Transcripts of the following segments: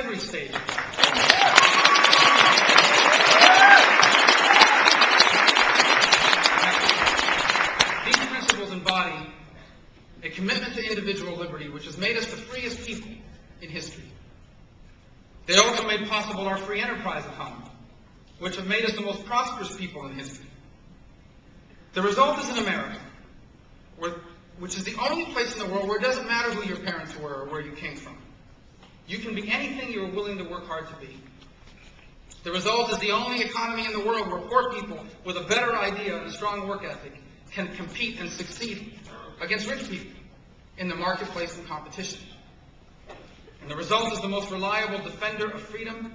every stage. These principles embody a commitment to individual liberty, which has made us the freest people in history. They also made possible our free enterprise economy, which have made us the most prosperous people in history. The result is in America, which is the only place in the world where it doesn't matter who your parents were or where you came from. You can be anything you are willing to work hard to be. The result is the only economy in the world where poor people with a better idea and a strong work ethic can compete and succeed against rich people in the marketplace and competition. And the result is the most reliable defender of freedom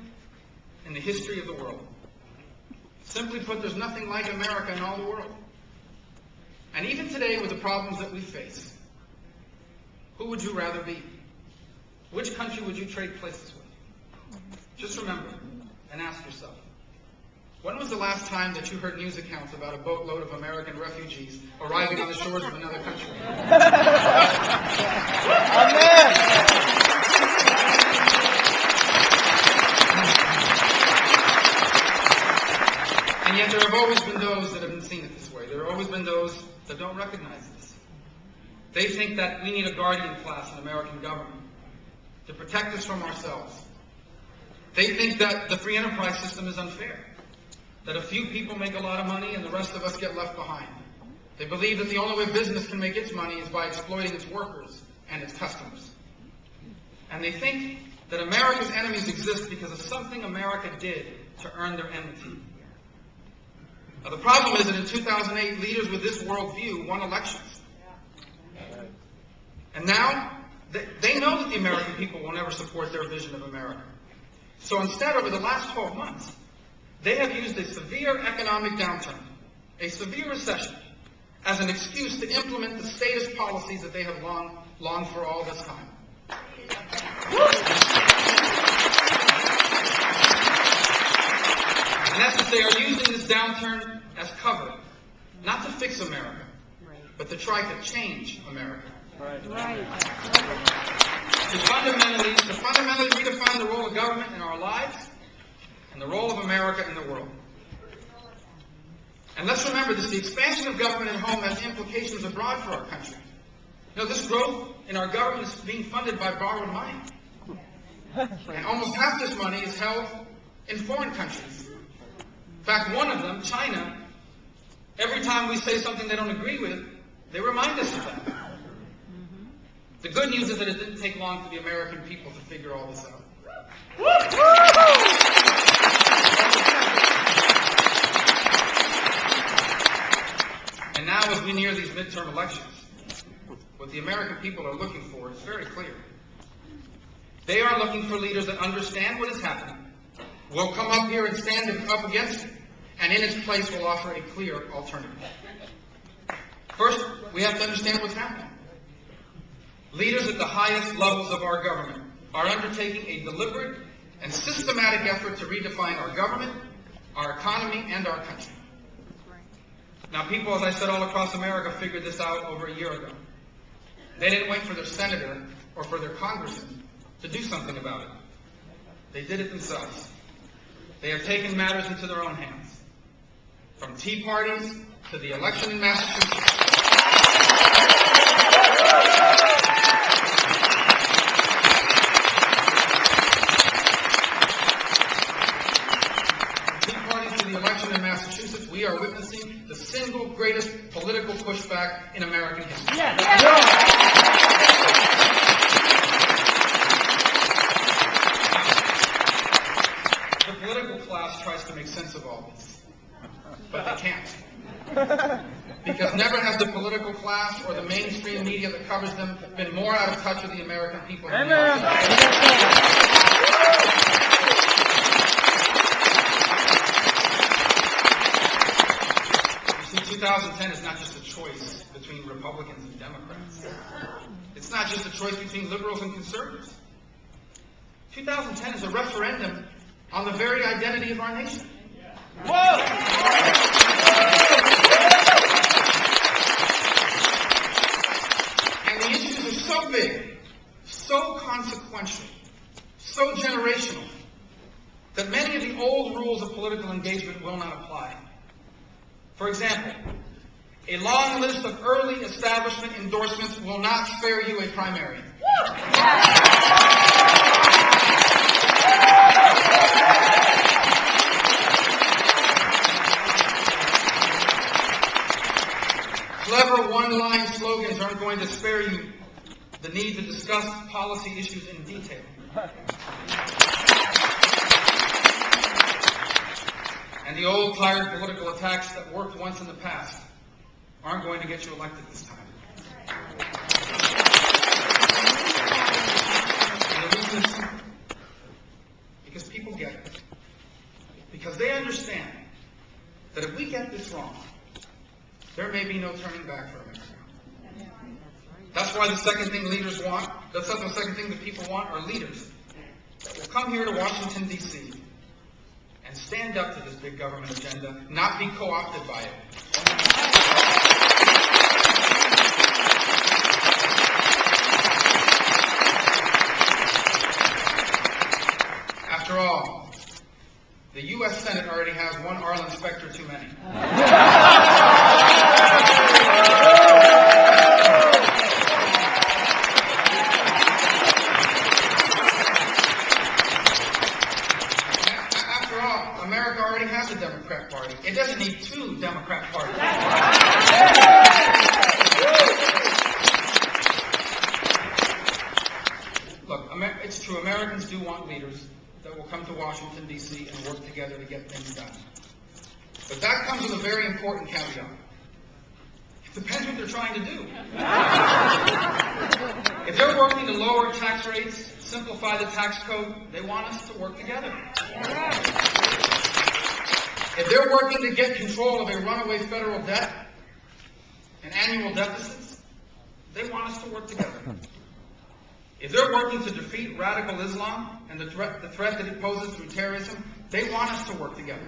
in the history of the world. Simply put, there's nothing like America in all the world. And even today, with the problems that we face, who would you rather be? Which country would you trade places with? Just remember and ask yourself, when was the last time that you heard news accounts about a boatload of American refugees arriving on the shores of another country? Amen. And yet there have always been those that haven't seen it this way. There have always been those that don't recognize this. They think that we need a guardian class in American government to protect us from ourselves. They think that the free enterprise system is unfair, that a few people make a lot of money and the rest of us get left behind. They believe that the only way business can make its money is by exploiting its workers and its customers. And they think that America's enemies exist because of something America did to earn their enmity. Now, the problem is that in 2008, leaders with this worldview won elections. And now, they know that the American people will never support their vision of America. So instead, over the last 12 months, they have used a severe economic downturn, a severe recession, as an excuse to implement the status policies that they have longed for all this time. In essence, they are using this downturn as cover, not to fix America, but to try to change America. To fundamentally redefine the role of government in our lives and the role of America in the world. And let's remember this, the expansion of government at home has implications abroad for our country. You know, this growth in our government is being funded by borrowed money. And almost half this money is held in foreign countries. In fact, one of them, China, every time we say something they don't agree with, they remind us of that. The good news is that it didn't take long for the American people to figure all this out. And now, as we near these midterm elections, what the American people are looking for is very clear. They are looking for leaders that understand what is happening, will come up here and stand up against it, and in its place will offer a clear alternative. First, we have to understand what's happening. Leaders at the highest levels of our government are undertaking a deliberate and systematic effort to redefine our government, our economy, and our country. Now, people, as I said, all across America figured this out over a year ago. They didn't wait for their senator or for their congressman to do something about it. They did it themselves. They have taken matters into their own hands. From tea parties to the election in Massachusetts. We are witnessing the single greatest political pushback in American history. The political class tries to make sense of all this, but they can't. Because never has the political class or the mainstream media that covers them been more out of touch with the American people than they are today. 2010 is not just a choice between Republicans and Democrats. It's not just a choice between liberals and conservatives. 2010 is a referendum on the very identity of our nation. Whoa! And the issues are so big, so consequential, so generational that many of the old rules of political engagement will not apply. For example, a long list of early establishment endorsements will not spare you a primary. Clever one-line slogans aren't going to spare you the need to discuss policy issues in detail. And the old, tired political attacks that worked once in the past aren't going to get you elected this time. And the reason is simple. Because people get it. Because they understand that if we get this wrong, there may be no turning back for America. That's why the second thing leaders want, the second thing that people want are leaders that will come here to Washington, D.C. and stand up to this big government agenda, not be co-opted by it. After all, the U.S. Senate already has one Arlen Specter too many. America already has a Democrat Party. It doesn't need two Democrat parties. Look, it's true, Americans do want leaders that will come to Washington, D.C. and work together to get things done. But that comes with a very important caveat. It depends what they're trying to do. If they're working to lower tax rates, simplify the tax code, they want us to work together. If they're working to get control of a runaway federal debt and annual deficits, they want us to work together. If they're working to defeat radical Islam and the threat that it poses through terrorism, they want us to work together.